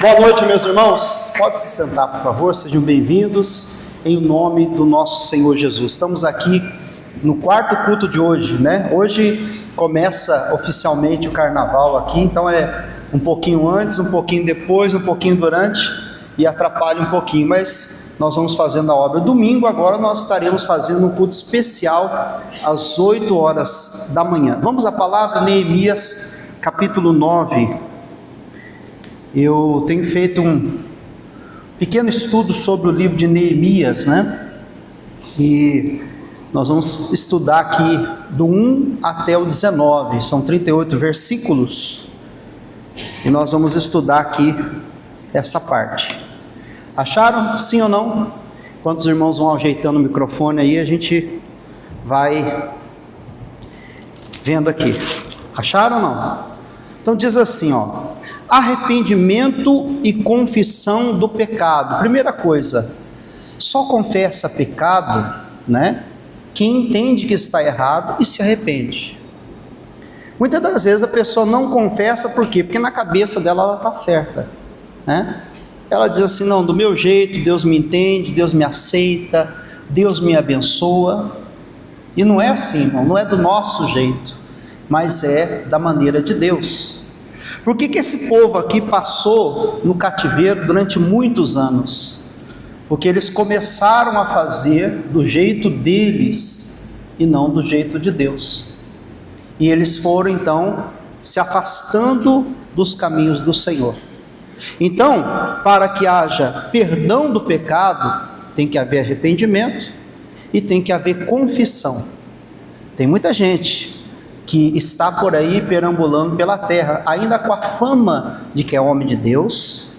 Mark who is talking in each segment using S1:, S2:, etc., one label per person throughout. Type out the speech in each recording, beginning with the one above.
S1: Boa noite, meus irmãos. Pode se sentar, por favor. Sejam bem-vindos em nome do nosso Senhor Jesus. Estamos aqui no quarto culto de hoje, né? Hoje começa oficialmente o carnaval aqui, então é um pouquinho antes, um pouquinho depois, um pouquinho durante e atrapalha um pouquinho, mas nós vamos fazendo a obra. Domingo agora nós estaremos fazendo um culto especial às 8 horas da manhã. Vamos à palavra, Neemias, capítulo 9. Eu tenho feito um pequeno estudo sobre o livro de Neemias, né? E nós vamos estudar aqui do 1 até o 19, são 38 versículos, e nós vamos estudar aqui essa parte. Acharam? Sim ou não? Enquanto os irmãos vão ajeitando o microfone aí, a gente vai vendo aqui. Acharam ou não? Então diz assim, ó: arrependimento e confissão do pecado. Primeira coisa, só confessa pecado, né, quem entende que está errado e se arrepende. Muitas das vezes a pessoa não confessa, por quê? Porque na cabeça dela ela está certa, né? Ela diz assim: não, do meu jeito, Deus me entende, Deus me aceita, Deus me abençoa. E não é assim, irmão, não é do nosso jeito, mas é da maneira de Deus. Por que esse povo aqui passou no cativeiro durante muitos anos? Porque eles começaram a fazer do jeito deles e não do jeito de Deus. E eles foram então se afastando dos caminhos do Senhor. Então, para que haja perdão do pecado, tem que haver arrependimento e tem que haver confissão. Tem muita gente que está por aí perambulando pela terra, ainda com a fama de que é homem de Deus,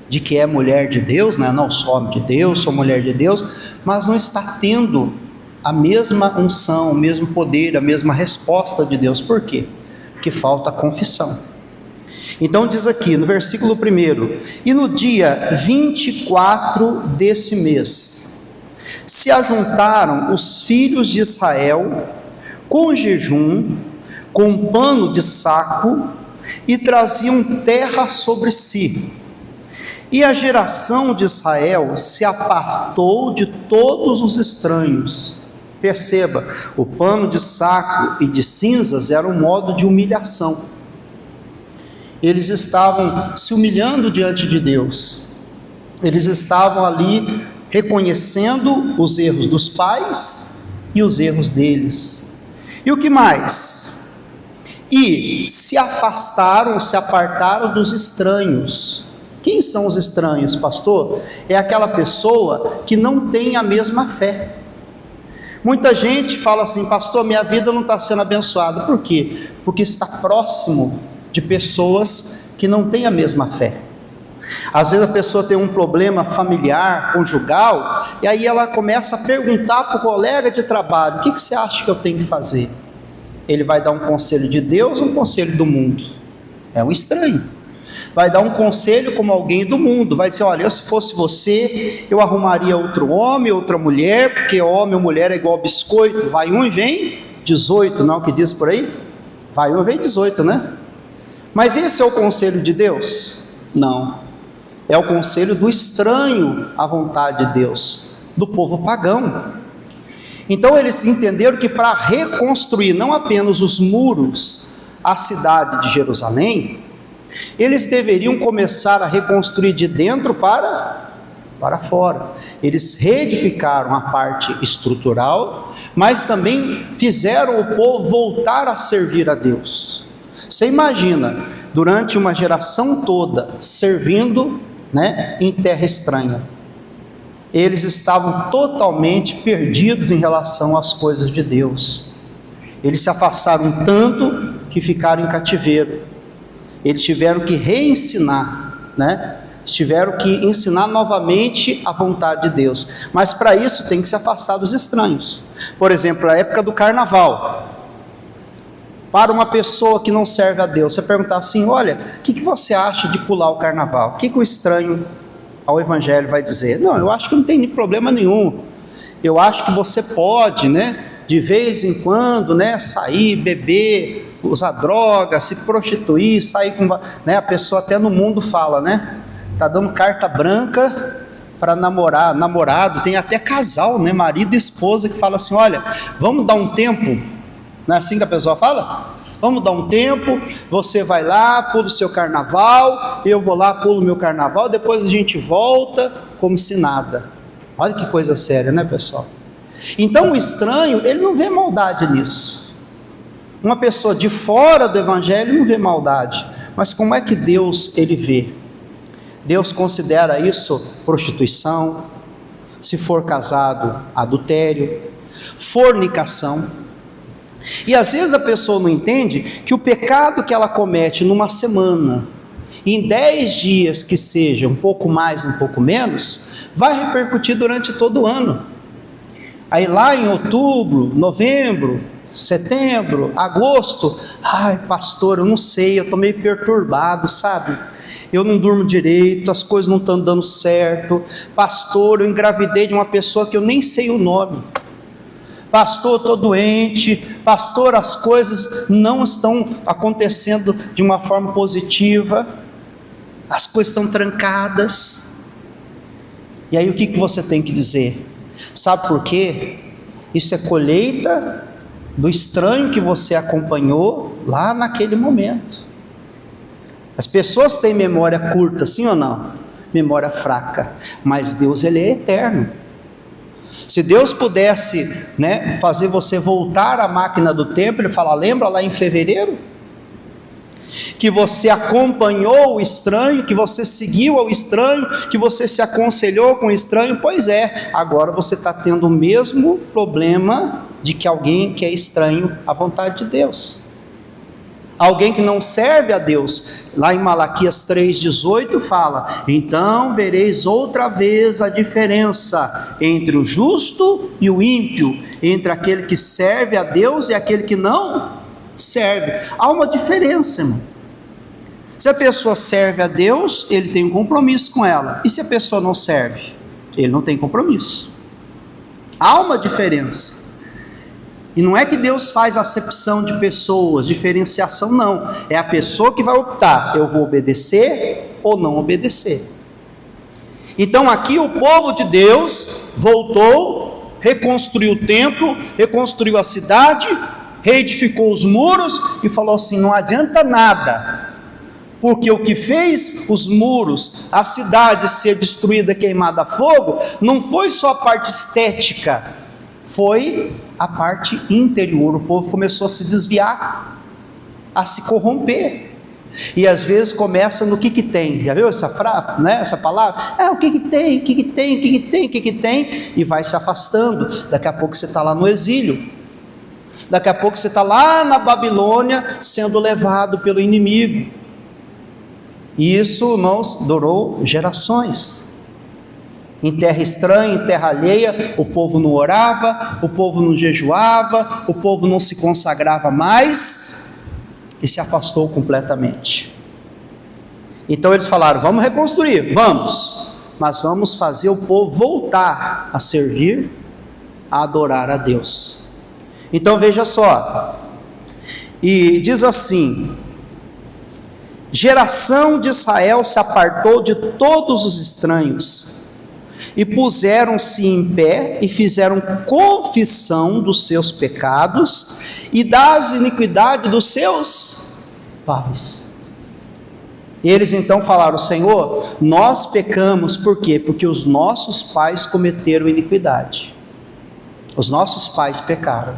S1: de que é mulher de Deus, né? Não sou homem de Deus, sou mulher de Deus, mas não está tendo a mesma unção, o mesmo poder, a mesma resposta de Deus. Por quê? Porque falta confissão. Então diz aqui no versículo 1: e no dia 24 desse mês, se ajuntaram os filhos de Israel com jejum, com pano de saco, e traziam terra sobre si. E a geração de Israel se apartou de todos os estranhos. Perceba, o pano de saco e de cinzas era um modo de humilhação. Eles estavam se humilhando diante de Deus. Eles estavam ali reconhecendo os erros dos pais e os erros deles. E o que mais? E se afastaram, se apartaram dos estranhos. Quem são os estranhos, pastor? É aquela pessoa que não tem a mesma fé. Muita gente fala assim: pastor, minha vida não está sendo abençoada. Por quê? Porque está próximo de pessoas que não têm a mesma fé. Às vezes a pessoa tem um problema familiar, conjugal, e aí ela começa a perguntar para o colega de trabalho: o que você acha que eu tenho que fazer? Ele vai dar um conselho de Deus ou um conselho do mundo? É um estranho. Vai dar um conselho como alguém do mundo, vai dizer: olha, se fosse você, eu arrumaria outro homem, outra mulher, porque homem ou mulher é igual biscoito, vai um e vem 18, não é o que diz por aí? Vai um e vem 18, né? Mas esse é o conselho de Deus? Não. É o conselho do estranho à vontade de Deus, do povo pagão. Então eles entenderam que para reconstruir não apenas os muros, a cidade de Jerusalém, eles deveriam começar a reconstruir de dentro para fora. Eles reedificaram a parte estrutural, mas também fizeram o povo voltar a servir a Deus. Você imagina, durante uma geração toda, servindo, né, em terra estranha. Eles estavam totalmente perdidos em relação às coisas de Deus. Eles se afastaram tanto que ficaram em cativeiro. Eles tiveram que reensinar, né? Tiveram que ensinar novamente a vontade de Deus. Mas para isso tem que se afastar dos estranhos. Por exemplo, a época do carnaval. Para uma pessoa que não serve a Deus, você perguntar assim: olha, o que você acha de pular o carnaval? O que o estranho ao evangelho vai dizer? Não, eu acho que não tem problema nenhum. Eu acho que você pode, né, de vez em quando, né, sair, beber, usar droga, se prostituir, sair com, né, a pessoa até no mundo fala, né? Tá dando carta branca para namorar, namorado, tem até casal, né, marido e esposa que fala assim: olha, vamos dar um tempo, não é assim que a pessoa fala? Vamos dar um tempo, você vai lá, pula o seu carnaval, eu vou lá, pulo o meu carnaval, depois a gente volta como se nada. Olha que coisa séria, né, pessoal? Então o estranho, ele não vê maldade nisso. Uma pessoa de fora do evangelho não vê maldade, mas como é que Deus, ele vê? Deus considera isso prostituição, se for casado, adultério, fornicação. E às vezes a pessoa não entende que o pecado que ela comete numa semana, em 10 dias que seja, um pouco mais, um pouco menos, vai repercutir durante todo o ano. Aí lá em outubro, novembro, setembro, agosto, ai pastor, eu não sei, eu estou meio perturbado, sabe? Eu não durmo direito, as coisas não estão dando certo. Pastor, eu engravidei de uma pessoa que eu nem sei o nome. Pastor, estou doente. Pastor, as coisas não estão acontecendo de uma forma positiva. As coisas estão trancadas. E aí o que você tem que dizer? Sabe por quê? Isso é colheita do estranho que você acompanhou lá naquele momento. As pessoas têm memória curta, sim ou não? Memória fraca. Mas Deus, ele é eterno. Se Deus pudesse, né, fazer você voltar à máquina do tempo, ele fala: lembra lá em fevereiro? Que você acompanhou o estranho, que você seguiu ao estranho, que você se aconselhou com o estranho. Pois é, agora você está tendo o mesmo problema de que alguém que é estranho à vontade de Deus. Alguém que não serve a Deus. Lá em Malaquias 3,18 fala: então vereis outra vez a diferença entre o justo e o ímpio, entre aquele que serve a Deus e aquele que não serve. Há uma diferença, irmão. Se a pessoa serve a Deus, ele tem um compromisso com ela. E se a pessoa não serve, ele não tem compromisso. Há uma diferença. E não é que Deus faz acepção de pessoas, diferenciação, não. É a pessoa que vai optar: eu vou obedecer ou não obedecer. Então aqui o povo de Deus voltou, reconstruiu o templo, reconstruiu a cidade, reedificou os muros e falou assim: não adianta nada, porque o que fez os muros, a cidade ser destruída, queimada a fogo, não foi só a parte estética, foi a parte interior. O povo começou a se desviar, a se corromper. E às vezes começa no que tem. Já viu essa frase, né? Essa palavra? O que tem, e vai se afastando. Daqui a pouco você está lá no exílio. Daqui a pouco você está lá na Babilônia, sendo levado pelo inimigo. E isso, irmãos, durou gerações. Em terra estranha, em terra alheia, o povo não orava, o povo não jejuava, o povo não se consagrava mais e se afastou completamente. Então eles falaram: vamos reconstruir, vamos, mas vamos fazer o povo voltar a servir, a adorar a Deus. Então veja só, e diz assim: geração de Israel se apartou de todos os estranhos, e puseram-se em pé e fizeram confissão dos seus pecados e das iniquidades dos seus pais. Eles então falaram: Senhor, nós pecamos. Por quê? Porque os nossos pais cometeram iniquidade. Os nossos pais pecaram.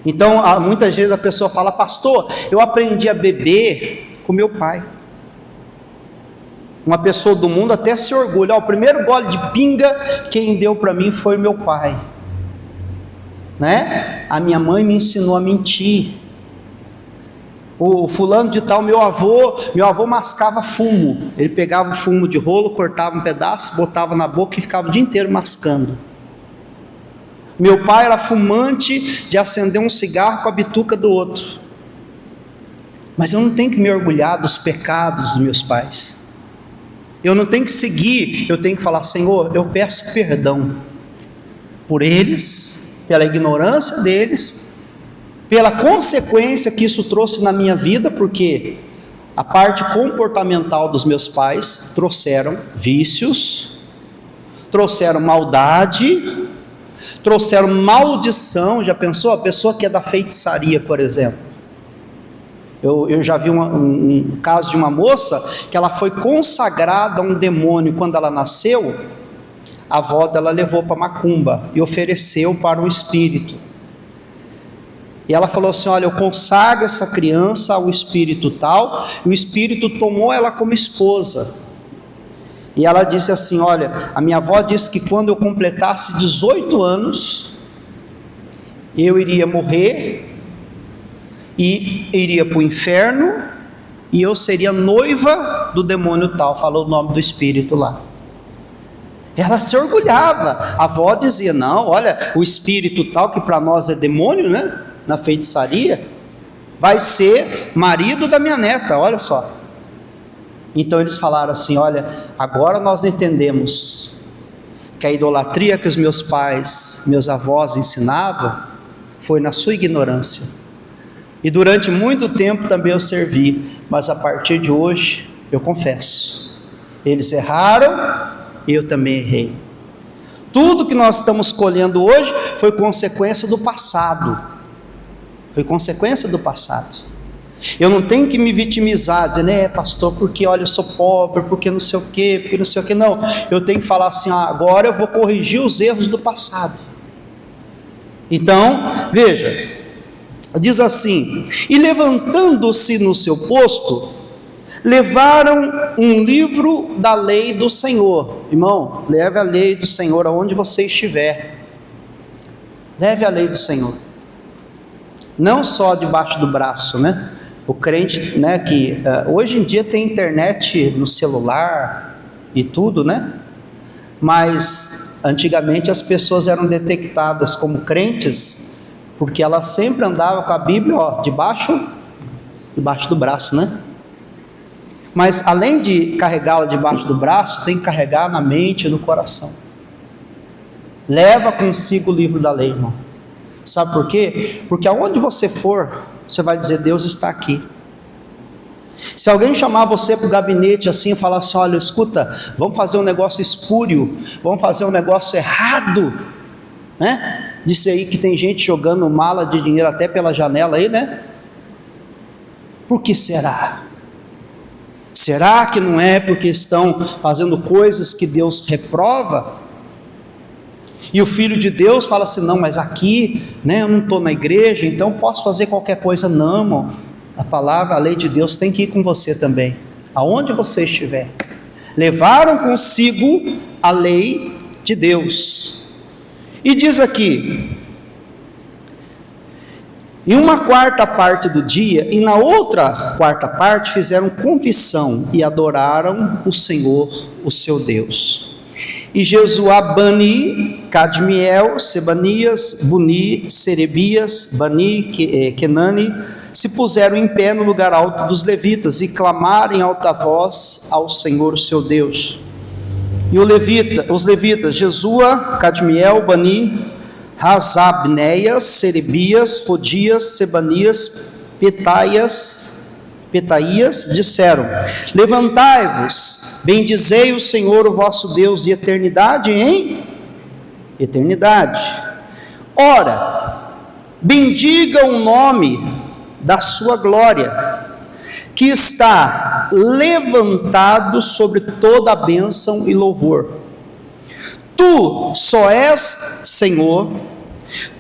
S1: Então muitas vezes a pessoa fala: pastor, eu aprendi a beber com meu pai. Uma pessoa do mundo até se orgulha: o primeiro gole de pinga quem deu para mim foi meu pai, né? A minha mãe me ensinou a mentir. O fulano de tal, meu avô mascava fumo. Ele pegava o fumo de rolo, cortava um pedaço, botava na boca e ficava o dia inteiro mascando. Meu pai era fumante de acender um cigarro com a bituca do outro. Mas eu não tenho que me orgulhar dos pecados dos meus pais. Eu não tenho que seguir, eu tenho que falar: Senhor, eu peço perdão por eles, pela ignorância deles, pela consequência que isso trouxe na minha vida, porque a parte comportamental dos meus pais trouxeram vícios, trouxeram maldade, trouxeram maldição. Já pensou? A pessoa que é da feitiçaria, por exemplo. Eu já vi um caso de uma moça que ela foi consagrada a um demônio quando ela nasceu. A avó dela levou para macumba e ofereceu para um espírito. E ela falou assim: olha, eu consagro essa criança ao espírito tal. E o espírito tomou ela como esposa. E ela disse assim: olha, a minha avó disse que quando eu completasse 18 anos, eu iria morrer e iria para o inferno, e eu seria noiva do demônio tal. Falou o nome do espírito lá. Ela se orgulhava. A avó dizia: não, olha, o espírito tal, que para nós é demônio, né, na feitiçaria, vai ser marido da minha neta, olha só. Então eles falaram assim: olha, agora nós entendemos que a idolatria que os meus pais, meus avós ensinavam, foi na sua ignorância. E durante muito tempo também eu servi, mas a partir de hoje, eu confesso, eles erraram, eu também errei. Tudo que nós estamos colhendo hoje foi consequência do passado. Foi consequência do passado. Eu não tenho que me vitimizar, dizer, né, pastor, porque olha, eu sou pobre, porque não sei o quê, porque não sei o quê. Não, eu tenho que falar assim: agora eu vou corrigir os erros do passado. Então, veja, diz assim: e levantando-se no seu posto, levaram um livro da lei do Senhor. Irmão, leve a lei do Senhor aonde você estiver. Leve a lei do Senhor. Não só debaixo do braço, né? O crente, né, que hoje em dia tem internet no celular e tudo, né? Mas antigamente as pessoas eram detectadas como crentes porque elas sempre andavam com a Bíblia, ó, debaixo do braço, né? Mas além de carregá-la debaixo do braço, tem que carregar na mente e no coração. Leva consigo o livro da lei, irmão. Sabe por quê? Porque aonde você for, você vai dizer: Deus está aqui. Se alguém chamar você para o gabinete assim e falar assim: olha, escuta, vamos fazer um negócio espúrio, vamos fazer um negócio errado, né? Disse aí que tem gente jogando mala de dinheiro até pela janela aí, né? Por que será? Será que não é porque estão fazendo coisas que Deus reprova? E o Filho de Deus fala assim: não, mas aqui, né, eu não estou na igreja, então posso fazer qualquer coisa. Não, irmão, a palavra, a lei de Deus tem que ir com você também, aonde você estiver. Levaram consigo a lei de Deus. E diz aqui: em uma quarta parte do dia, e na outra quarta parte, fizeram confissão e adoraram o Senhor, o seu Deus. E Jesuá, Bani, Cadmiel, Sebanias, Buni, Serebias, Bani, Kenani, se puseram em pé no lugar alto dos levitas e clamaram em alta voz ao Senhor, o seu Deus. E os levitas, Jesuá, Cadmiel, Bani, Razabneias, Serebias, Fodias, Sebanias, Petaias, disseram: levantai-vos, bendizei o Senhor, o vosso Deus, de eternidade em eternidade. Ora, bendiga o nome da sua glória, que está levantado sobre toda a bênção e louvor. Tu só és Senhor,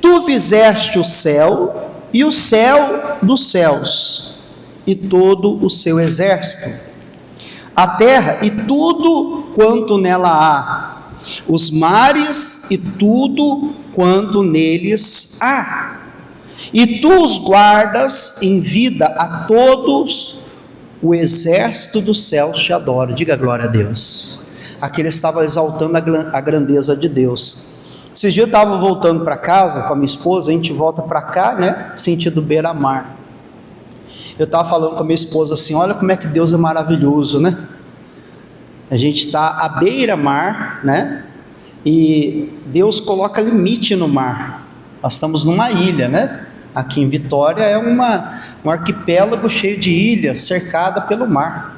S1: tu fizeste o céu e o céu dos céus, e todo o seu exército, a terra e tudo quanto nela há, os mares e tudo quanto neles há. E tu os guardas em vida a todos, o exército dos céus te adora. Diga glória a Deus. Aqui ele estava exaltando a grandeza de Deus. Esses dias eu estava voltando para casa com a minha esposa, a gente volta para cá, né, sentido beira-mar. Eu estava falando com a minha esposa assim: olha como é que Deus é maravilhoso, né? A gente está à beira-mar, né? E Deus coloca limite no mar. Nós estamos numa ilha, né? aqui em Vitória é um arquipélago cheio de ilhas, cercada pelo mar.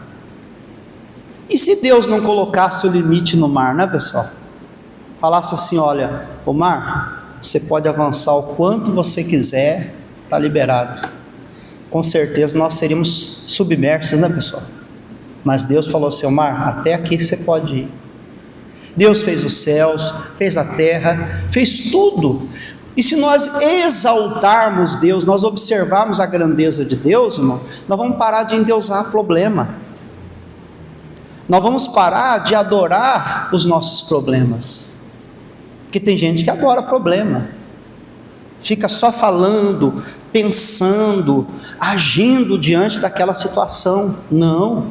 S1: E se Deus não colocasse o limite no mar, né, pessoal? Falasse assim: olha, o mar, você pode avançar o quanto você quiser, está liberado. Com certeza nós seríamos submersos, né, pessoal? Mas Deus falou assim: o mar, até aqui você pode ir. Deus fez os céus, fez a terra, fez tudo. E se nós exaltarmos Deus, nós observarmos a grandeza de Deus, irmão, nós vamos parar de endeusar problema. Nós vamos parar de adorar os nossos problemas. Porque tem gente que adora problema, fica só falando, pensando, agindo diante daquela situação. Não,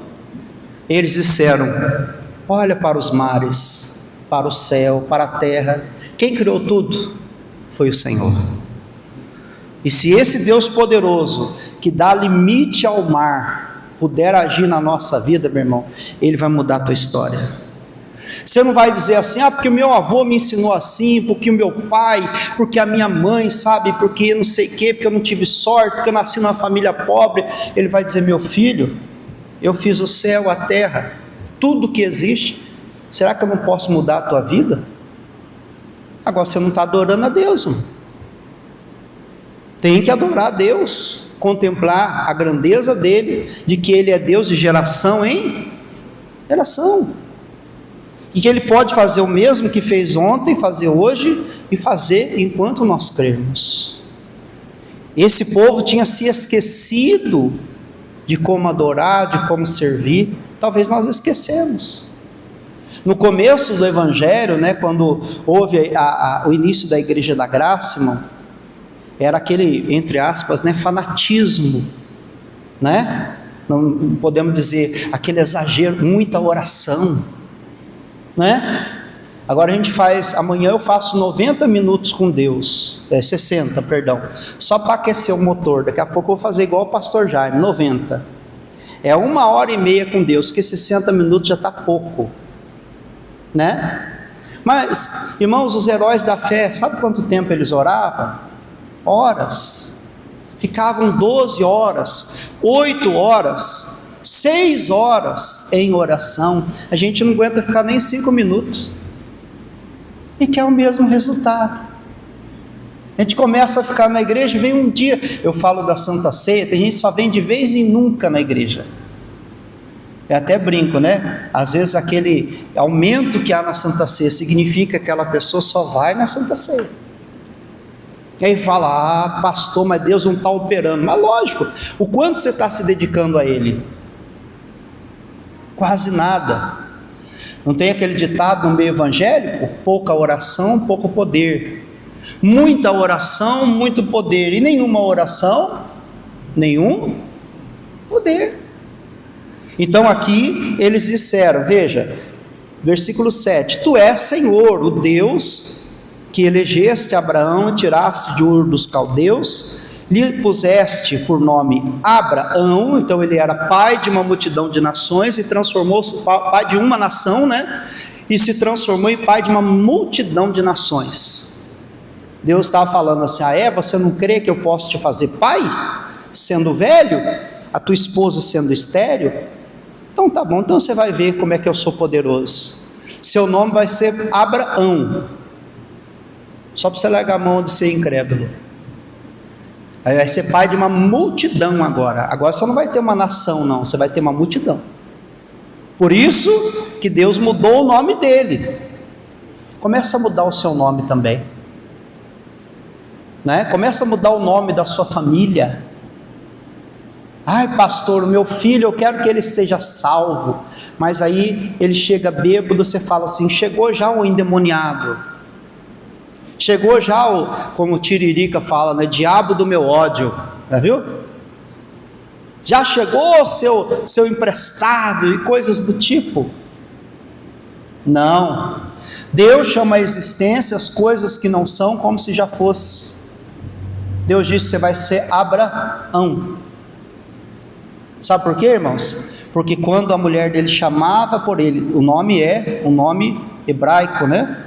S1: eles disseram: olha para os mares, para o céu, para a terra. Quem criou tudo? Foi o Senhor. E se esse Deus poderoso, que dá limite ao mar, puder agir na nossa vida, meu irmão, Ele vai mudar a tua história. Você não vai dizer assim: ah, porque o meu avô me ensinou assim, porque o meu pai, porque a minha mãe, sabe, porque não sei o quê, porque eu não tive sorte, porque eu nasci numa família pobre. Ele vai dizer: meu filho, eu fiz o céu, a terra, tudo que existe. Será que eu não posso mudar a tua vida? Agora você não está adorando a Deus, irmão. Tem que adorar a Deus, contemplar a grandeza dele, de que Ele é Deus de geração em geração, e que Ele pode fazer o mesmo que fez ontem, fazer hoje e fazer enquanto nós crermos. Esse povo tinha se esquecido de como adorar, de como servir. Talvez nós esquecemos. No começo do Evangelho, né, quando houve o início da Igreja da Graça, irmão, era aquele, entre aspas, né, fanatismo, né? Não podemos dizer aquele exagero, muita oração, né? Agora a gente faz, amanhã eu faço 90 minutos com Deus, 60, perdão, só para aquecer o motor. Daqui a pouco eu vou fazer igual o pastor Jaime, 90. É 1h30 com Deus, que 60 minutos já está pouco, né? Mas, irmãos, os heróis da fé, sabe quanto tempo eles oravam? Horas. Ficavam 12 horas, 8 horas, 6 horas em oração. A gente não aguenta ficar nem 5 minutos, e quer o mesmo resultado. A gente começa a ficar na igreja, vem um dia, eu falo da Santa Ceia, tem gente que só vem de vez em nunca na igreja. Eu até brinco, né? Às vezes aquele aumento que há na Santa Ceia significa que aquela pessoa só vai na Santa Ceia. E aí fala: ah, pastor, mas Deus não está operando. Mas lógico, o quanto você está se dedicando a Ele? Quase nada. Não tem aquele ditado no meio evangélico? Pouca oração, pouco poder. Muita oração, muito poder. E nenhuma oração, nenhum poder. Então aqui eles disseram, veja, versículo 7: Tu és Senhor, o Deus que elegeste Abraão e tiraste de Ur dos caldeus, lhe puseste por nome Abraão. Então ele era pai de uma multidão de nações e transformou-se pai de uma nação, né? E se transformou em pai de uma multidão de nações. Deus estava falando assim: ah, você não crê que eu posso te fazer pai, sendo velho, a tua esposa sendo estéril? Então tá bom, então você vai ver como é que eu sou poderoso. Seu nome vai ser Abraão, só para você largar a mão de ser incrédulo. Aí vai ser pai de uma multidão agora. Agora você não vai ter uma nação, não, você vai ter uma multidão. Por isso que Deus mudou o nome dele. Começa a mudar o seu nome também, né? Começa a mudar o nome da sua família. Ai, pastor, o meu filho, eu quero que ele seja salvo. Mas aí ele chega bêbado, você fala assim: chegou já o endemoniado, chegou já o, como o Tiririca fala, né, diabo do meu ódio, já viu? Já chegou o seu imprestável e coisas do tipo. Não, Deus chama a existência as coisas que não são como se já fosse. Deus disse: você vai ser Abraão. Sabe por quê, irmãos? Porque quando a mulher dele chamava por ele, o nome é um nome hebraico, né?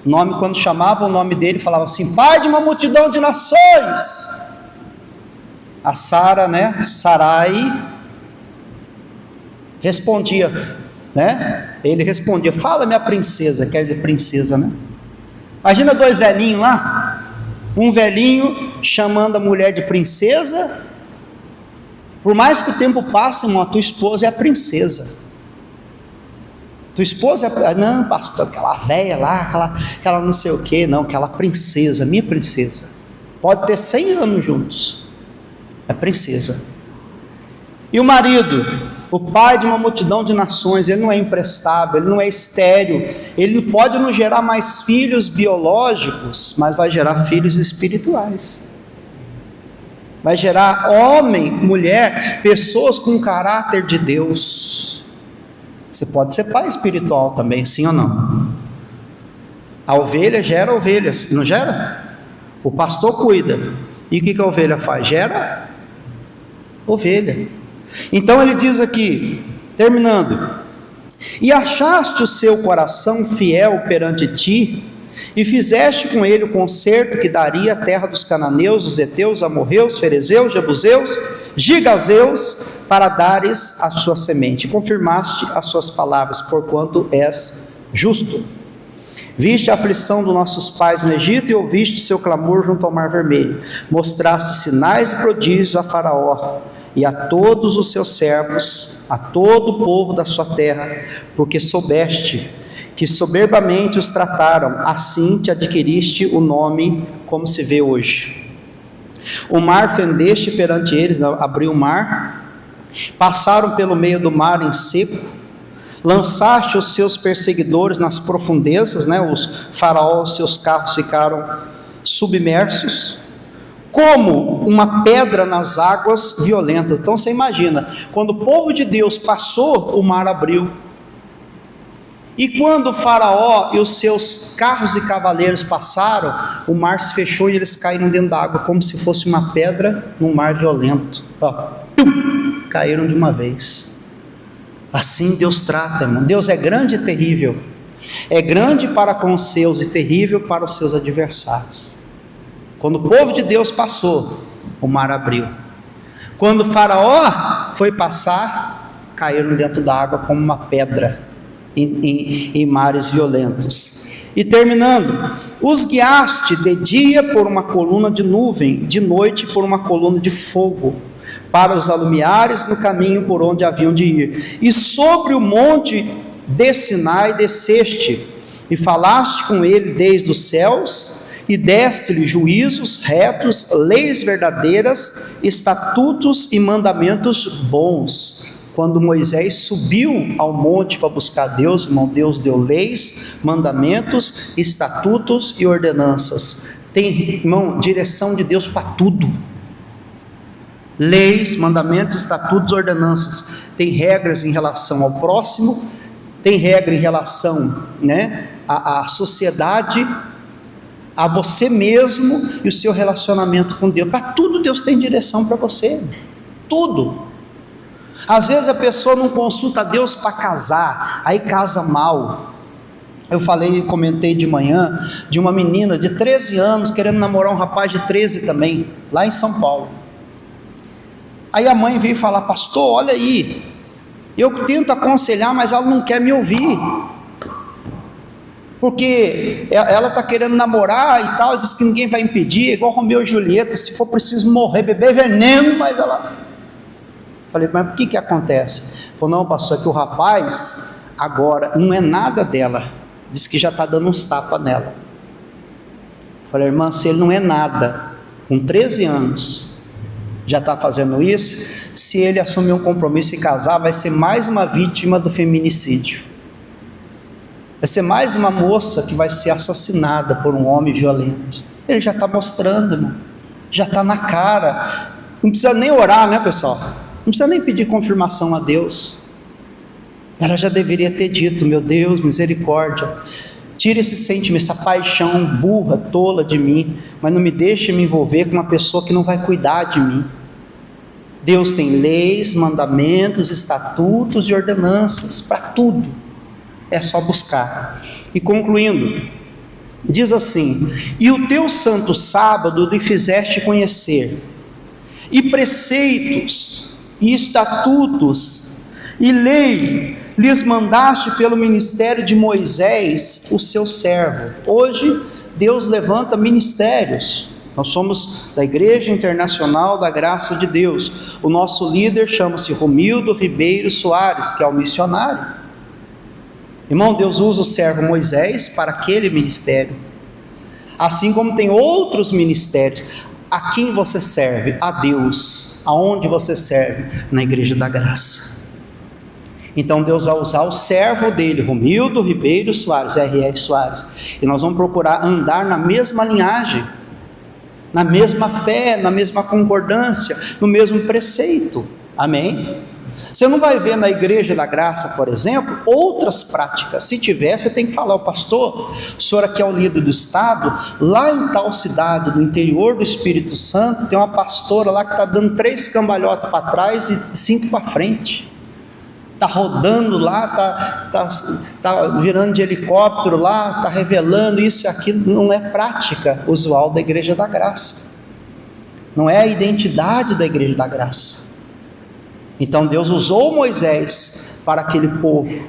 S1: Nome, quando chamava o nome dele, falava assim: pai de uma multidão de nações. A Sara, né, Sarai, respondia, né? Ele respondia: fala, minha princesa, quer dizer princesa, né? Imagina dois velhinhos lá, um velhinho chamando a mulher de princesa. Por mais que o tempo passe, irmão, a tua esposa é a princesa. Tua esposa é, não, pastor, aquela velha lá, aquela não sei o que, não, aquela princesa, minha princesa. Pode ter 100 anos juntos, é princesa. E o marido, o pai de uma multidão de nações, ele não é imprestável, ele não é estéril, ele pode não gerar mais filhos biológicos, mas vai gerar filhos espirituais. Vai gerar homem, mulher, pessoas com caráter de Deus. Você pode ser pai espiritual também, sim ou não? A ovelha gera ovelhas, não gera? O pastor cuida. E o que a ovelha faz? Gera ovelha. Então ele diz aqui, terminando: e achaste o seu coração fiel perante ti, e fizeste com ele o concerto que daria a terra dos cananeus, dos heteus, amorreus, ferezeus, jebuseus, gigazeus, para dares a sua semente. Confirmaste as suas palavras, porquanto és justo. Viste a aflição dos nossos pais no Egito e ouviste o seu clamor junto ao mar vermelho. Mostraste sinais e prodígios a Faraó e a todos os seus servos, a todo o povo da sua terra, porque soubeste que soberbamente os trataram, assim te adquiriste o nome como se vê hoje. O mar fendeste perante eles, abriu o mar, passaram pelo meio do mar em seco, lançaste os seus perseguidores nas profundezas, né? Os faraó, os seus carros ficaram submersos, como uma pedra nas águas violentas. Então você imagina, quando o povo de Deus passou, o mar abriu. E quando o faraó e os seus carros e cavaleiros passaram, o mar se fechou e eles caíram dentro da água, como se fosse uma pedra num mar violento. Caíram de uma vez. Assim Deus trata, irmão. Deus é grande e terrível. É grande para com os seus e terrível para os seus adversários. Quando o povo de Deus passou, o mar abriu. Quando o faraó foi passar, caíram dentro da água como uma pedra em mares violentos. E terminando: os guiaste de dia por uma coluna de nuvem, de noite por uma coluna de fogo, para os alumiares no caminho por onde haviam de ir. E sobre o monte de Sinai desceste, e falaste com ele desde os céus, e deste-lhe juízos retos, leis verdadeiras, estatutos e mandamentos bons. Quando Moisés subiu ao monte para buscar Deus, irmão, Deus deu leis, mandamentos, estatutos e ordenanças. Tem, irmão, direção de Deus para tudo. Leis, mandamentos, estatutos, ordenanças. Tem regras em relação ao próximo, tem regra em relação, né, à sociedade, a você mesmo e o seu relacionamento com Deus. Para tudo Deus tem direção para você. Tudo. Às vezes a pessoa não consulta a Deus para casar, aí casa mal. Eu comentei de manhã de uma menina de 13 anos querendo namorar um rapaz de 13 também, lá em São Paulo. Aí a mãe veio falar: pastor, olha aí, eu tento aconselhar, mas ela não quer me ouvir, porque ela está querendo namorar e tal, diz que ninguém vai impedir, igual Romeu e Julieta, se for preciso morrer, beber veneno, mas ela... Falei: mas por que acontece? Falou: não, pastor, é que o rapaz agora não é nada dela, diz que já está dando uns tapas nela. Falei: irmã, se ele não é nada, com 13 anos, já está fazendo isso, se ele assumir um compromisso e casar, vai ser mais uma vítima do feminicídio, vai ser mais uma moça que vai ser assassinada por um homem violento. Ele já está mostrando, irmão, já está na cara. Não precisa nem orar, né, pessoal? Não precisa nem pedir confirmação a Deus. Ela já deveria ter dito: meu Deus, misericórdia, tira esse sentimento, essa paixão burra, tola de mim, mas não me deixe me envolver com uma pessoa que não vai cuidar de mim. Deus tem leis, mandamentos, estatutos e ordenanças para tudo. É só buscar. E concluindo, diz assim: e o teu santo sábado lhe fizeste conhecer, e preceitos, e estatutos, e lei lhes mandaste pelo ministério de Moisés, o seu servo. Hoje Deus levanta ministérios. Nós somos da Igreja Internacional da Graça de Deus. O nosso líder chama-se Romildo Ribeiro Soares, que é o missionário. Irmão, Deus usa o servo Moisés para aquele ministério, assim como tem outros ministérios. A quem você serve? A Deus. Aonde você serve? Na Igreja da Graça. Então Deus vai usar o servo dele, Romildo Ribeiro Soares, R.R. Soares, e nós vamos procurar andar na mesma linhagem, na mesma fé, na mesma concordância, no mesmo preceito. Amém? Você não vai ver na Igreja da Graça, por exemplo, outras práticas. Se tiver, você tem que falar: o pastor, o senhor aqui é o líder do estado, lá em tal cidade, no interior do Espírito Santo, tem uma pastora lá que está dando 3 cambalhotas para trás e 5 para frente, está rodando lá, está virando de helicóptero lá, está revelando isso e aquilo. Não é prática usual da Igreja da Graça, não é a identidade da Igreja da Graça. Então Deus usou Moisés para aquele povo.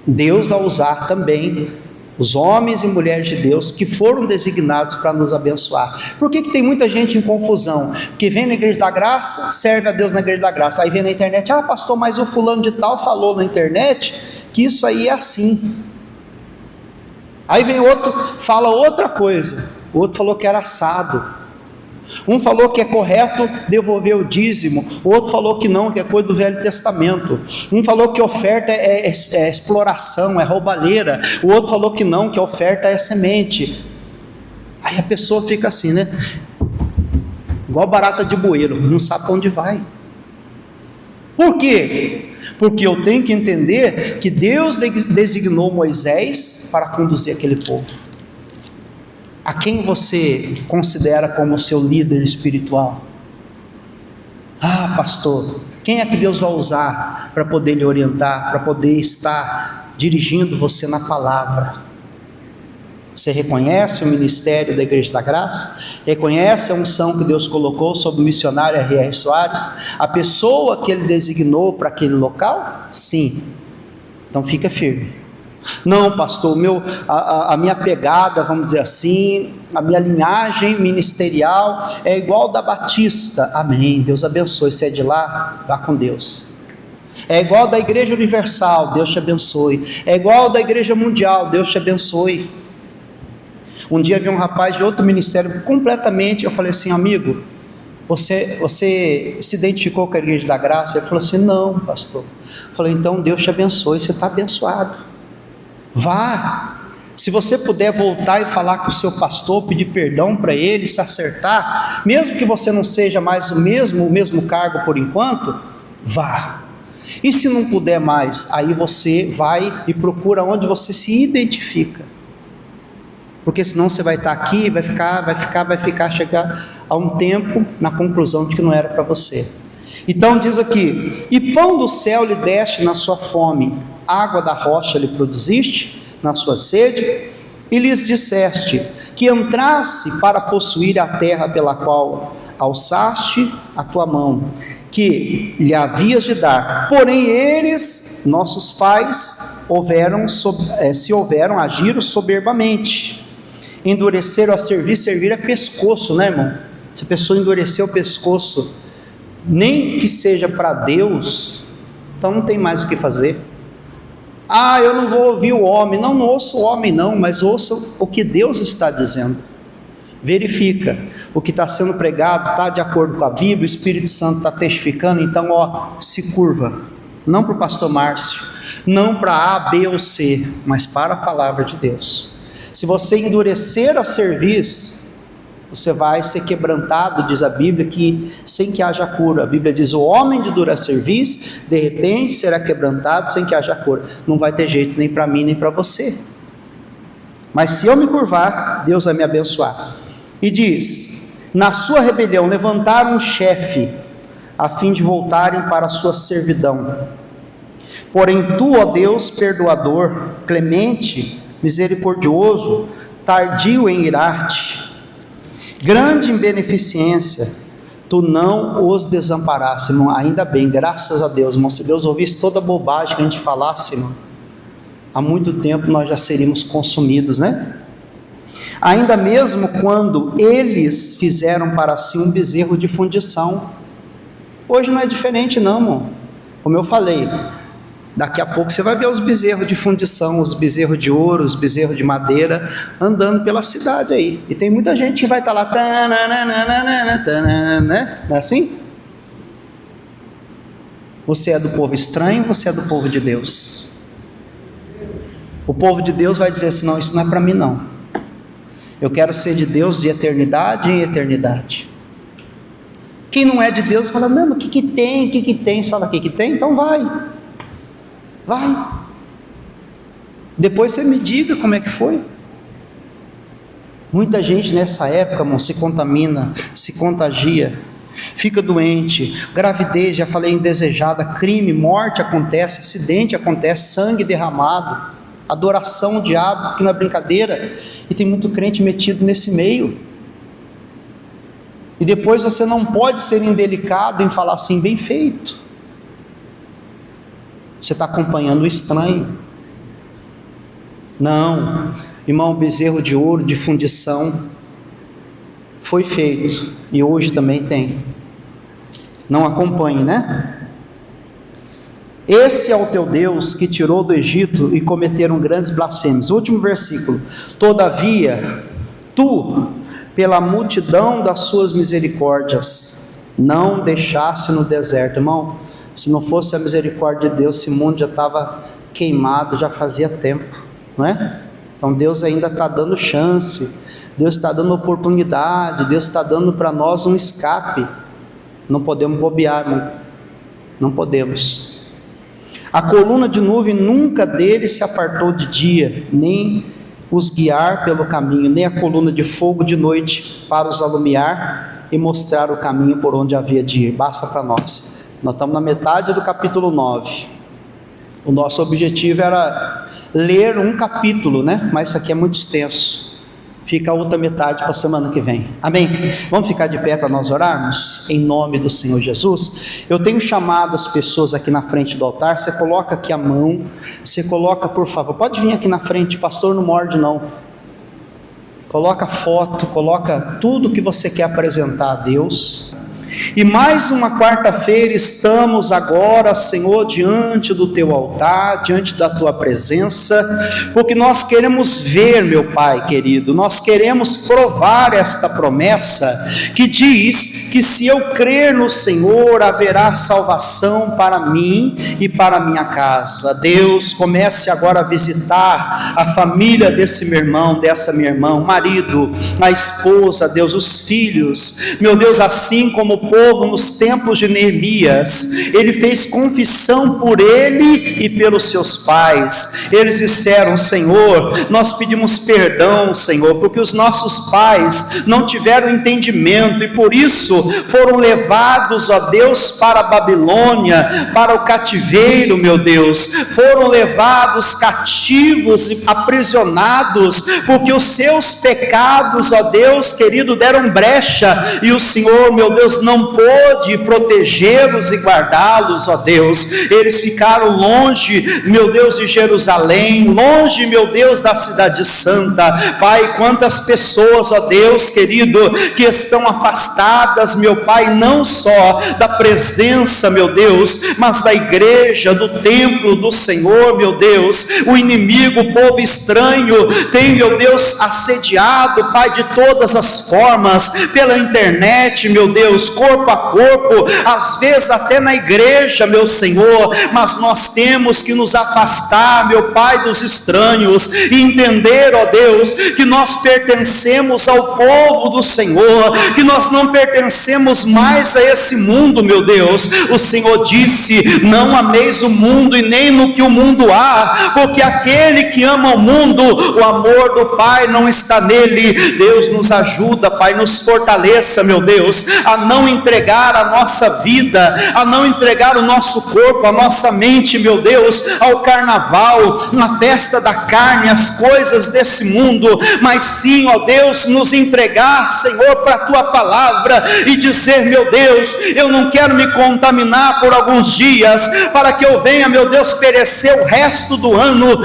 S1: Deus vai usar também os homens e mulheres de Deus que foram designados para nos abençoar. Por que tem muita gente em confusão? Porque vem na Igreja da Graça, serve a Deus na Igreja da Graça, aí vem na internet: ah, pastor, mas o fulano de tal falou na internet que isso aí é assim. Aí vem outro, fala outra coisa, o outro falou que era assado. Um falou que é correto devolver o dízimo, o outro falou que não, que é coisa do Velho Testamento. Um falou que oferta é exploração, é roubalheira. O outro falou que não, que oferta é semente. Aí a pessoa fica assim, né? Igual barata de bueiro, não sabe para onde vai. Por quê? Porque eu tenho que entender que Deus designou Moisés para conduzir aquele povo. A quem você considera como seu líder espiritual? Ah, pastor, quem é que Deus vai usar para poder lhe orientar, para poder estar dirigindo você na palavra? Você reconhece o ministério da Igreja da Graça? Reconhece a unção que Deus colocou sobre o missionário R.R. Soares? A pessoa que ele designou para aquele local? Sim. Então fica firme. Não, pastor, a minha pegada, vamos dizer assim, a minha linhagem ministerial é igual da Batista. Amém, Deus abençoe. Se é de lá, vá com Deus. É igual da Igreja Universal, Deus te abençoe. É igual da Igreja Mundial, Deus te abençoe. Um dia vi um rapaz de outro ministério completamente, eu falei assim: amigo, você se identificou com a Igreja da Graça? Ele falou assim: não, pastor. Eu falei: então Deus te abençoe, você está abençoado. Vá. Se você puder voltar e falar com o seu pastor, pedir perdão para ele, se acertar, mesmo que você não seja mais o mesmo cargo por enquanto, vá. E se não puder mais, aí você vai e procura onde você se identifica, porque senão você vai estar aqui, vai chegar a um tempo na conclusão de que não era para você. Então diz aqui: e pão do céu lhe deste na sua fome, água da rocha lhe produziste na sua sede, e lhes disseste que entrasse para possuir a terra pela qual alçaste a tua mão, que lhe havias de dar. Porém eles, nossos pais, agiram soberbamente, endureceram a servir é pescoço, né, irmão? Se a pessoa endureceu o pescoço, nem que seja para Deus, então não tem mais o que fazer. Ah, eu não vou ouvir o homem. Não ouça o homem não, mas ouça o que Deus está dizendo. Verifica, o que está sendo pregado está de acordo com a Bíblia, o Espírito Santo está testificando. Então se curva, não para o pastor Márcio, não para A, B ou C, mas para a palavra de Deus. Se você endurecer a cerviz, você vai ser quebrantado, diz a Bíblia, que sem que haja cura. A Bíblia diz: o homem de dura cerviz, de repente será quebrantado sem que haja cura. Não vai ter jeito nem para mim nem para você. Mas se eu me curvar, Deus vai me abençoar. E diz: na sua rebelião levantaram um chefe, a fim de voltarem para a sua servidão. Porém tu, ó Deus, perdoador, clemente, misericordioso, tardio em irar-te, grande em beneficência, tu não os desamparaste, irmão. Ainda bem, graças a Deus, irmão. Se Deus ouvisse toda bobagem que a gente falasse, irmão, há muito tempo nós já seríamos consumidos, né? Ainda mesmo quando eles fizeram para si um bezerro de fundição. Hoje não é diferente não, irmão. Como eu falei, daqui a pouco você vai ver os bezerros de fundição, os bezerros de ouro, os bezerros de madeira, andando pela cidade aí. E tem muita gente que vai estar lá, né? Não é assim? Você é do povo estranho, você é do povo de Deus. O povo de Deus vai dizer assim: não, isso não é para mim não. Eu quero ser de Deus de eternidade em eternidade. Quem não é de Deus fala: não, mas o que tem? O que tem? Você fala: o que tem? Então vai. Depois você me diga como é que foi. Muita gente nessa época, irmão, se contamina, se contagia, fica doente, gravidez, já falei, indesejada, crime, morte acontece, acidente acontece, sangue derramado, adoração ao diabo, que não é brincadeira, e tem muito crente metido nesse meio. E depois você não pode ser indelicado em falar assim: bem feito. Você está acompanhando o estranho. Não, irmão, o bezerro de ouro de fundição foi feito e hoje também tem. Não acompanhe, né? Esse é o teu Deus que tirou do Egito e cometeram grandes blasfêmias. Último versículo: todavia tu, pela multidão das suas misericórdias, não deixaste no deserto. Irmão, se não fosse a misericórdia de Deus, esse mundo já estava queimado, já fazia tempo, não é? Então Deus ainda está dando chance, Deus está dando oportunidade, Deus está dando para nós um escape. Não podemos bobear, irmão, não podemos. A coluna de nuvem nunca dele se apartou de dia, nem os guiar pelo caminho, nem a coluna de fogo de noite para os alumiar e mostrar o caminho por onde havia de ir. Basta para nós. Nós estamos na metade do capítulo 9. O nosso objetivo era ler um capítulo, né? Mas isso aqui é muito extenso. Fica a outra metade para a semana que vem. Amém? Vamos ficar de pé para nós orarmos? Em nome do Senhor Jesus. Eu tenho chamado as pessoas aqui na frente do altar. Você coloca aqui a mão. Você coloca, por favor. Pode vir aqui na frente. Pastor, não morde não. Coloca foto. Coloca tudo que você quer apresentar a Deus. E mais uma quarta-feira estamos agora, Senhor, diante do teu altar, diante da tua presença, porque nós queremos ver, meu Pai querido, nós queremos provar esta promessa que diz que se eu crer no Senhor, haverá salvação para mim e para minha casa. Deus, comece agora a visitar a família desse meu irmão, dessa minha irmã, o marido, a esposa, Deus, os filhos, meu Deus, assim como o povo nos tempos de Neemias, ele fez confissão por ele e pelos seus pais. Eles disseram: Senhor, nós pedimos perdão, Senhor, porque os nossos pais não tiveram entendimento e por isso foram levados, ó Deus, para a Babilônia, para o cativeiro, meu Deus, foram levados cativos e aprisionados, porque os seus pecados, ó Deus querido, deram brecha, e o Senhor, meu Deus, não pôde protegê-los e guardá-los, ó Deus. Eles ficaram longe, meu Deus, de Jerusalém, longe, meu Deus, da cidade santa. Pai, quantas pessoas, ó Deus querido, que estão afastadas, meu Pai, não só da presença, meu Deus, mas da igreja, do templo do Senhor, meu Deus. O inimigo, o povo estranho, tem, meu Deus, assediado, Pai, de todas as formas, pela internet, meu Deus, corpo a corpo, às vezes até na igreja, meu Senhor, mas nós temos que nos afastar, meu Pai, dos estranhos, e entender, ó Deus, que nós pertencemos ao povo do Senhor, que nós não pertencemos mais a esse mundo, meu Deus. O Senhor disse: não ameis o mundo e nem no que o mundo há, porque aquele que ama o mundo, o amor do Pai não está nele. Deus nos ajuda, Pai, nos fortaleça, meu Deus, a não não entregar a nossa vida, a não entregar o nosso corpo, a nossa mente, meu Deus, ao carnaval, na festa da carne, as coisas desse mundo, mas sim, ó Deus, nos entregar, Senhor, para a tua palavra e dizer, meu Deus, eu não quero me contaminar por alguns dias, para que eu venha, meu Deus, perecer o resto do ano.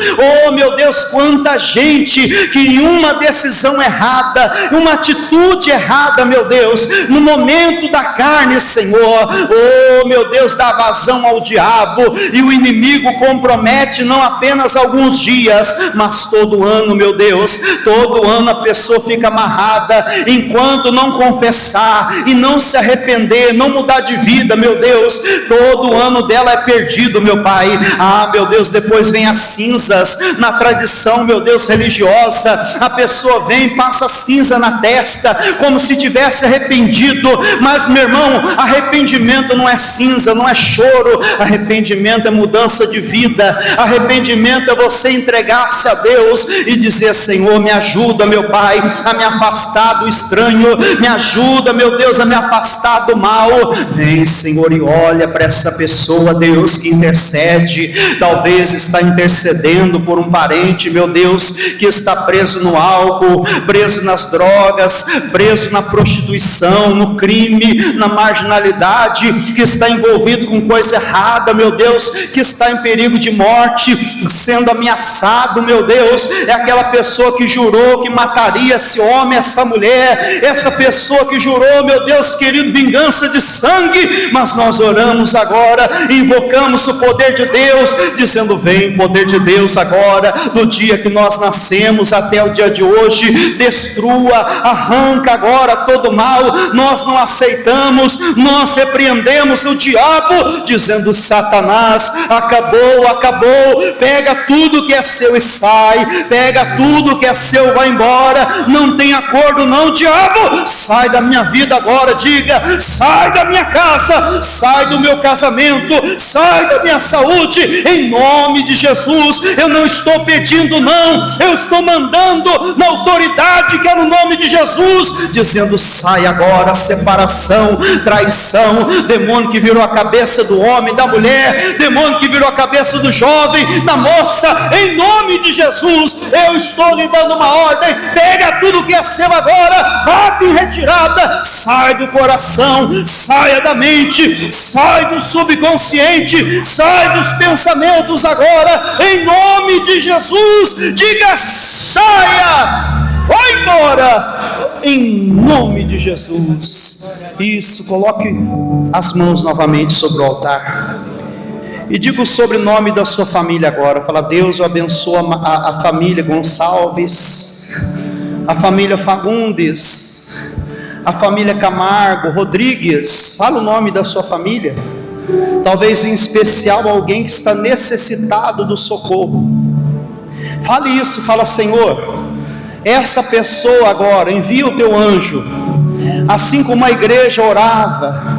S1: Oh, meu Deus, quanta gente que em uma decisão errada, uma atitude errada, meu Deus, no momento da carne, Senhor, oh, meu Deus, dá vazão ao diabo, e o inimigo compromete não apenas alguns dias, mas todo ano, meu Deus, todo ano a pessoa fica amarrada, enquanto não confessar e não se arrepender, não mudar de vida, meu Deus, todo ano dela é perdido, meu Pai. Ah, meu Deus, depois vem as cinzas, na tradição, meu Deus, religiosa, a pessoa vem, passa cinza na testa, como se tivesse arrependido, mas, meu irmão, arrependimento não é cinza, não é choro, arrependimento é mudança de vida, arrependimento é você entregar-se a Deus e dizer, Senhor, me ajuda, meu Pai, a me afastar do estranho, me ajuda, meu Deus, a me afastar do mal. Vem, Senhor, e olha para essa pessoa, Deus, que intercede, talvez está intercedendo por um parente, meu Deus, que está preso no álcool, preso nas drogas, preso na prostituição, no crime, na marginalidade, que está envolvido com coisa errada, meu Deus, que está em perigo de morte, sendo ameaçado, meu Deus, é aquela pessoa que jurou que mataria esse homem, essa mulher, essa pessoa que jurou, meu Deus querido, vingança de sangue, mas nós oramos agora, invocamos o poder de Deus, dizendo, vem poder de Deus agora, no dia que nós nascemos até o dia de hoje, destrua, arranca agora todo mal, nós não aceitamos, nós repreendemos o diabo, dizendo, Satanás, acabou, acabou, pega tudo que é seu e sai, pega tudo que é seu, vai embora, não tem acordo não, diabo, sai da minha vida agora, diga, sai da minha casa, sai do meu casamento, sai da minha saúde, em nome de Jesus. Eu não estou pedindo não, eu estou mandando na autoridade que é no nome de Jesus, dizendo, sai agora, separação, traição, demônio que virou a cabeça do homem, da mulher, demônio que virou a cabeça do jovem, da moça, em nome de Jesus, eu estou lhe dando uma ordem, pega tudo que é seu agora, bate em retirada, sai do coração, saia da mente, sai do subconsciente, sai dos pensamentos agora, em nome de Jesus, diga, saia, vai embora, em nome de Jesus. Isso, coloque as mãos novamente sobre o altar e diga o sobrenome da sua família agora. Fala, Deus, eu abençoo a família Gonçalves, a família Fagundes, a família Camargo, Rodrigues. Fala o nome da sua família, talvez em especial alguém que está necessitado do socorro. Fale isso, fala, Senhor, essa pessoa agora, envia o teu anjo, assim como a igreja orava,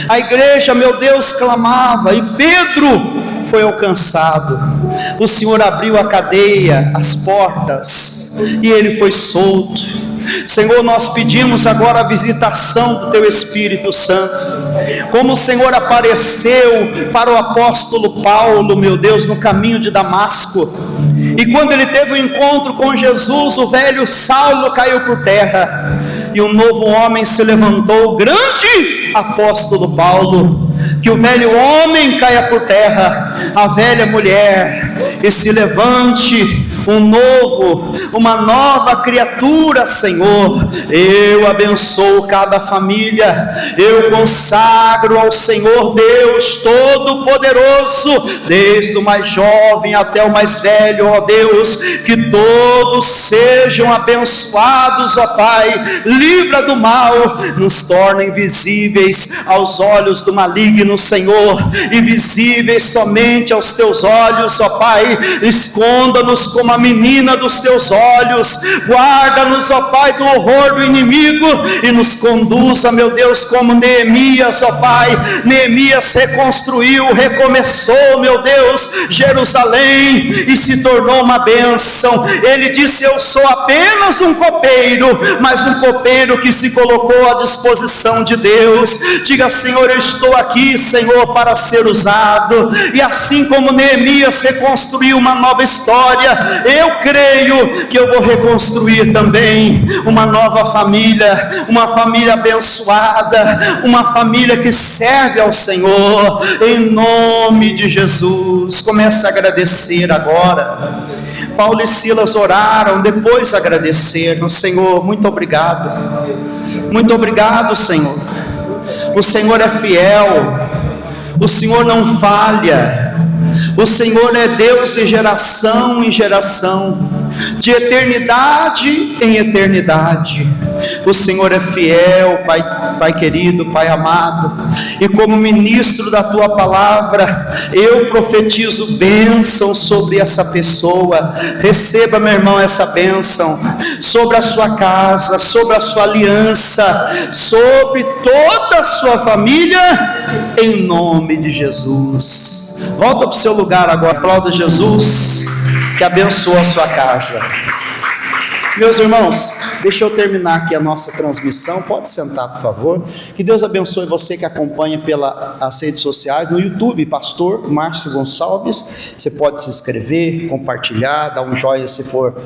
S1: a igreja, meu Deus, clamava, e Pedro foi alcançado, o Senhor abriu a cadeia, as portas, e ele foi solto. Senhor, nós pedimos agora a visitação do teu Espírito Santo, como o Senhor apareceu para o apóstolo Paulo, meu Deus, no caminho de Damasco, e quando ele teve um encontro com Jesus, o velho Saulo caiu por terra, e um novo homem se levantou, grande apóstolo Paulo. Que o velho homem caia por terra, a velha mulher, e se levante uma nova criatura, Senhor. Eu abençoo cada família, eu consagro ao Senhor Deus Todo-Poderoso, desde o mais jovem até o mais velho, ó Deus, que todos sejam abençoados, ó Pai, livra do mal, nos torna invisíveis aos olhos do maligno, Senhor, invisíveis somente aos teus olhos, ó Pai, esconda-nos como a a menina dos teus olhos. Guarda-nos, ó Pai, do horror do inimigo e nos conduza, meu Deus, como Neemias, ó Pai. Neemias reconstruiu, recomeçou, meu Deus, Jerusalém e se tornou uma bênção. Ele disse: eu sou apenas um copeiro, mas um copeiro que se colocou à disposição de Deus. Diga: Senhor, eu estou aqui, Senhor, para ser usado. E assim como Neemias reconstruiu uma nova história, eu creio que eu vou reconstruir também uma nova família, uma família abençoada, uma família que serve ao Senhor, em nome de Jesus. Comece a agradecer agora. Paulo e Silas oraram, depois agradeceram. Senhor, muito obrigado. Muito obrigado, Senhor. O Senhor é fiel, o Senhor não falha, o Senhor é Deus de geração em geração, de eternidade em eternidade. O Senhor é fiel, Pai querido, Pai amado, e como ministro da Tua palavra, eu profetizo bênção sobre essa pessoa. Receba, meu irmão, essa bênção sobre a sua casa, sobre a sua aliança, sobre toda a sua família, em nome de Jesus. Volta para o seu lugar agora, aplauda Jesus, que abençoa a sua casa. Meus irmãos, deixa eu terminar aqui a nossa transmissão. Pode sentar, por favor. Que Deus abençoe você que acompanha pelas redes sociais. No YouTube, Pastor Márcio Gonçalves. Você pode se inscrever, compartilhar, dar um joinha se for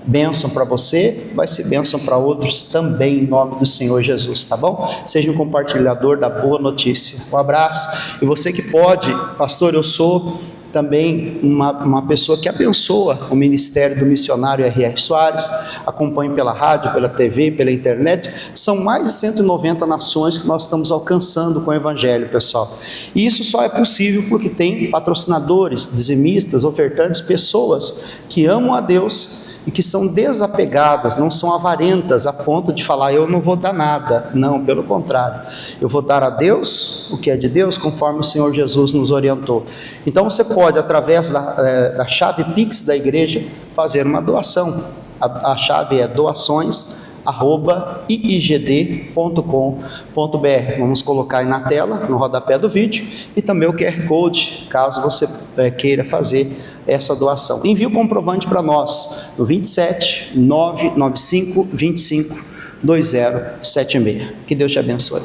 S1: bênção para você, vai ser bênção para outros também, em nome do Senhor Jesus, tá bom? Seja um compartilhador da boa notícia. Um abraço. E você que pode, pastor, eu sou também uma pessoa que abençoa o ministério do missionário R.R. Soares, acompanho pela rádio, pela TV, pela internet. São mais de 190 nações que nós estamos alcançando com o evangelho, pessoal. E isso só é possível porque tem patrocinadores, dizimistas, ofertantes, pessoas que amam a Deus e que são desapegadas, não são avarentas a ponto de falar: eu não vou dar nada. Não, pelo contrário, eu vou dar a Deus o que é de Deus, conforme o Senhor Jesus nos orientou. Então você pode, através da chave Pix da igreja, fazer uma doação. A chave é doações@iigd.com.br. Vamos colocar aí na tela, no rodapé do vídeo, e também o QR Code, caso você queira fazer essa doação. Envie o comprovante para nós no 27 995 25 2076. Que Deus te abençoe.